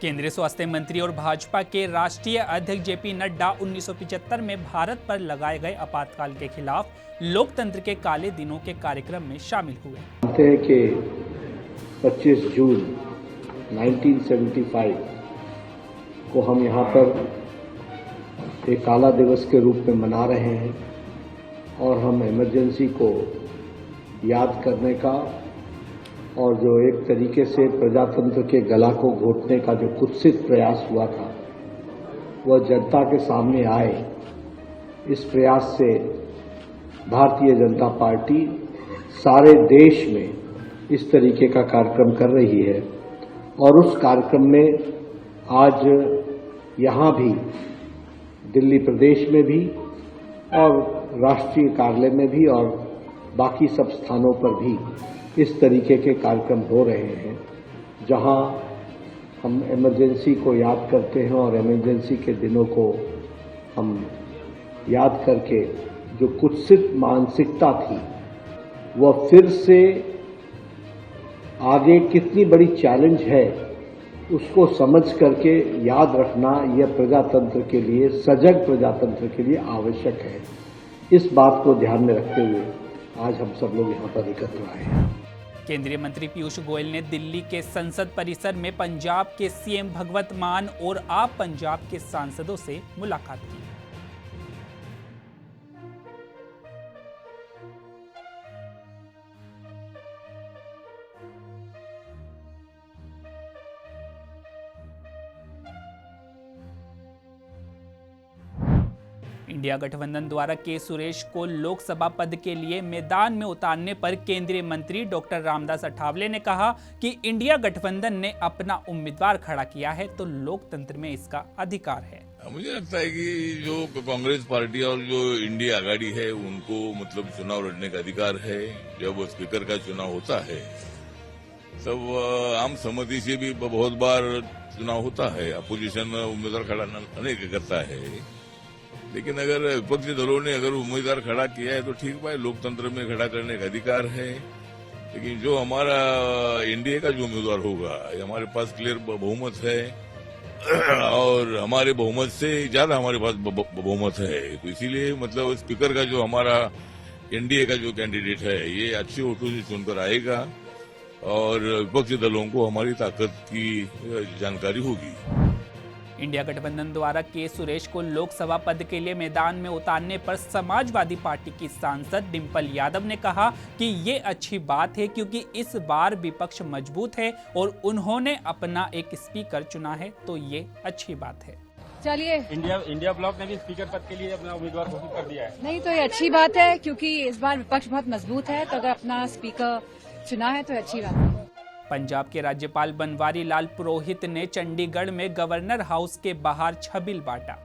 केंद्रीय स्वास्थ्य मंत्री और भाजपा के राष्ट्रीय अध्यक्ष जेपी नड्डा 1975 में भारत पर लगाए गए आपातकाल के खिलाफ लोकतंत्र के काले दिनों के कार्यक्रम में शामिल हुए। जानते हैं कि 25 जून 1975 को हम यहाँ पर एक काला दिवस के रूप में मना रहे हैं और हम इमरजेंसी को याद करने का और जो एक तरीके से प्रजातंत्र के गला को घोटने का जो कुत्सित प्रयास हुआ था वह जनता के सामने आए। इस प्रयास से भारतीय जनता पार्टी सारे देश में इस तरीके का कार्यक्रम कर रही है और उस कार्यक्रम में आज यहाँ भी दिल्ली प्रदेश में भी और राष्ट्रीय कार्यालय में भी और बाकी सब स्थानों पर भी इस तरीके के कार्यक्रम हो रहे हैं जहां हम इमरजेंसी को याद करते हैं और इमरजेंसी के दिनों को हम याद करके जो कुत्सित मानसिकता थी वह फिर से आगे कितनी बड़ी चैलेंज है उसको समझ करके याद रखना यह प्रजातंत्र के लिए, सजग प्रजातंत्र के लिए आवश्यक है। इस बात को ध्यान में रखते हुए आज हम सब लोग यहाँ पर एकत्र आए हैं। केंद्रीय मंत्री पीयूष गोयल ने दिल्ली के संसद परिसर में पंजाब के सीएम भगवंत मान और आप पंजाब के सांसदों से मुलाकात की। इंडिया गठबंधन द्वारा के सुरेश को लोकसभा पद के लिए मैदान में उतारने पर केंद्रीय मंत्री डॉक्टर रामदास अठावले ने कहा कि इंडिया गठबंधन ने अपना उम्मीदवार खड़ा किया है तो लोकतंत्र में इसका अधिकार है। मुझे लगता है कि जो कांग्रेस पार्टी और जो इंडिया आघाड़ी है उनको मतलब चुनाव लड़ने का अधिकार है। जब स्पीकर का चुनाव होता है तब आम सहमति से भी बहुत बार चुनाव होता है, अपोजिशन उम्मीदवार खड़ा नहीं करता है। लेकिन अगर विपक्षी दलों ने अगर उम्मीदवार खड़ा किया है तो ठीक भाई, लोकतंत्र में खड़ा करने का अधिकार है। लेकिन जो हमारा एनडीए का जो उम्मीदवार होगा हमारे पास क्लियर बहुमत है और हमारे बहुमत से ज्यादा हमारे पास बहुमत है, तो इसीलिए मतलब स्पीकर का जो हमारा एनडीए का जो कैंडिडेट है ये अच्छे वोटों से चुनकर आएगा और विपक्षी दलों को हमारी ताकत की जानकारी होगी। इंडिया गठबंधन द्वारा के सुरेश को लोकसभा पद के लिए मैदान में उतारने पर समाजवादी पार्टी की सांसद डिंपल यादव ने कहा कि ये अच्छी बात है क्योंकि इस बार विपक्ष मजबूत है और उन्होंने अपना एक स्पीकर चुना है, तो ये अच्छी बात है। चलिए, इंडिया ब्लॉक ने भी स्पीकर पद के लिए अपना उम्मीदवार घोषित कर दिया है। नहीं तो ये अच्छी बात है क्योंकि इस बार विपक्ष बहुत मजबूत है, तो अगर अपना स्पीकर चुना है तो अच्छी बात है। पंजाब के राज्यपाल बनवारी लाल पुरोहित ने चंडीगढ़ में गवर्नर हाउस के बाहर छबिल बांटा।